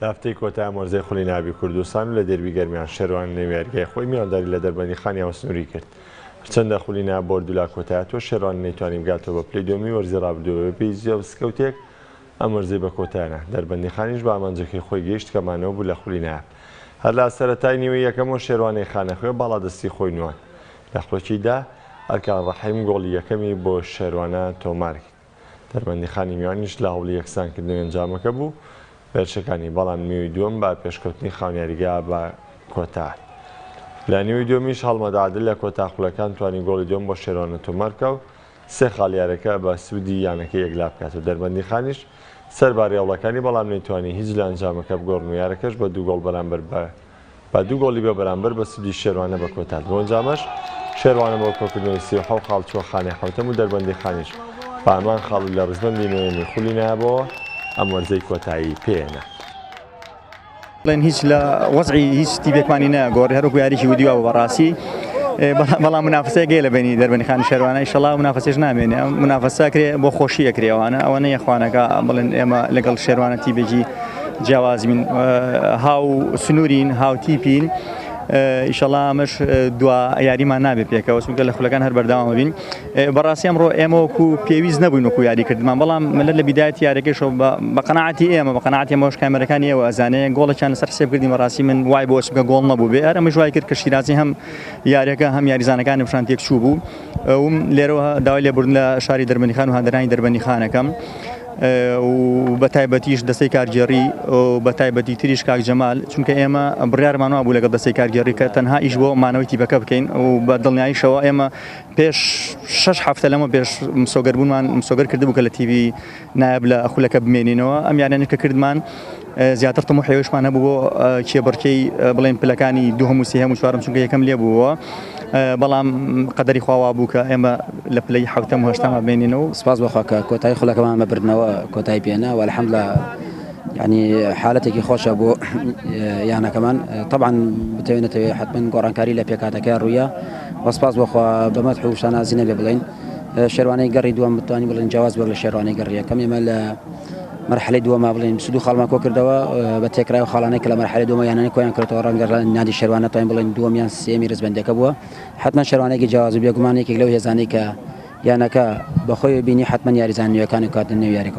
دافتەی کۆتای ئامۆرزەی خولی ناوی کوردستان و لە دەربی گەرمیان شێروان نێویارگای خۆی میوانداری لە دەربەندیخانیەوە سنووری کرد. هەرچەندە خولینا بۆردولا کۆتایەوە شێروان نەیتوانی بگاتەوە بە پلەی دووەمی وەرزی ڕابردووە بە پێی زیێوسکەوتێک ئەم وەرزەی بە کۆتایانە. دەربەندیخانیش بە ئامانجەکەی خۆی گەیشت کەمانەوە بوو لە خولینایە. هەر لە سەرەتای نیوەی یەکەمەوە شێروانی خانەخوێ باڵادەستی خۆی نوان. لە خولەکیدا ئەرکان ڕەحیم گۆڵی یەکەمی بۆ شێروانە تۆمار کرد. دەربەندیخانی میوانیش لە هەوڵی یەکسانکردنەوەی ئەنجامەکە بوو بەرچەکانی، بەڵام نیوەی دووەم بە پێشکەوتنی خاونیاریگا بە کۆتا. لە نیوەی دووەمیش هەڵمەد عادل لە کۆتاخولەکان توانی گۆڵی دووەم بۆ شێروانە تۆمارکە و سێ خاڵیارەکە بە سوودی یانەکەی یەکلا بکات و دەربەندیخانیش سەرباری هەوڵەکانی بەڵام نەیتوانی هیچ لە ئەنجامەکە بگۆڕن و یارەکەش بە دوو گۆڵ بەرامبەر بە دوو گۆڵی بە بەرامبەر بە سوودی شێروانە بە کۆتات. بۆ ئەنجامەش شێروانە بۆ کۆکردنەوەی 37 خاڵ چوە خانەی حوتەم و دەربەندیخانیش بە ئەمان خاڵ لە ڕزبەندی نوێمی خولی نایبەوە ئەم وەرزەی کۆتایی پێێنە. بڵێن هیچ لە وەزعی هیچ تیبێکمانی نەگۆڕی هەروەکو یاریی ودیوە بەڕاستی، بەڵام منافسەیە گەی لە بینی دەربەندیخانی شێروانە ئینشەڵا منافسەش نامێنێ. منافسە کرێ بۆ خۆشی ئەکرێوانە ئەوەنە یەخوانەکە بڵێن ئێمە لەگەڵ شێروانە تیبێکی جیاوازبین، هاو سنوورین، هاو تیپین. ئینشەڵا ئەمەش دوا یاریمان نابێت پێکەوە چونکە لە خولەکان هەر بەرداوامە بین. بەڕاستی ئەمڕۆ ئێمە وەکو پێویست نەبووین وەکو یاریکردمان، بەڵام لە بیدایەتی یاریەکەیشەوە بە قەناعەتی ئێمە بە قەناعەتی ئێمەش کامێرەکانی ئێوە ئەزانەیە گۆڵێکیان لەسەر حسێب کردین. بەڕاستی من وای بۆ چکە گۆڵ نەبوو بێ، ئەمەش وای کرد کە شیرازی هەم یاریەکە هەم یاریزانەکانی پیشان تێکچوو بوو. لێرەوە داوای لێبوردن لە شاری دەربەندیخان و هاندەرانی دەربەندیخانەکەم و بە تایبەتیش دەستەی کارگێڕی و بە تایبەتی تریش کاک جەمال، چونکە ئێمە بڕیارمانەوە بوو لەگەڵ دەستەی کارگێڕی کە تەنها ئیش بۆ مانەوەی تیبەکە بکەین و بە دڵنیاییشەوە ئێمە پێش 6 هەفتە لەمە پێش مسۆگەربوونمان مسۆگەر کردبوو کە لە تیوی نایب لە خولەکە بمێنینەوە. ئەم یانانە کە کردمان زیاتر تەموحێوشمان هەبوو بۆ کێبڕکەی بڵێن پلەکانی دووهەم و سێهەم و چوارم، چونکە یەکەم لێ بووەوە، بەڵام قەدەری خواوا بوو کە ئێمە لە پلەی حوتەم و هەشتەمە بمێنینەوە. سپاس بەخوا کە کۆتایی خولەکەمان بەبردنەوە کۆتایی پێێنە و الحەمدولە ینی حالەتێکی خۆشە بۆ یانەکەمان. طبعا بتوێنێتەوە حتمما گۆڕانکاری لە پێکاتەکە ڕوویە. سپاس بەخوا بەمەدح و شانازی نەبێ بڵێن شێروانەی گەڕی دووەم بتوانین بڵێن جیاواز بێت لە شێروانەی گەڕی یەکەم. ئێمە لە مرحلەی دووەمە بڵێن سودو خاڵمان کۆ کردەوە بە تێکرای خاڵانەی کە لە مرحلەی دووەمە یانانەی کۆیان کردەوە ڕەنگە نادی شێروانە توانین بڵێن دووەمیان سێمی ڕزبەندەکە بووە. حتمما شێروانێکی جیاواز بێ گومانێکی لەو هێزانەی کە یانەکە بەخۆی بینی حتمما یاریزانانیەکانی کاتن نێو یاریەکە.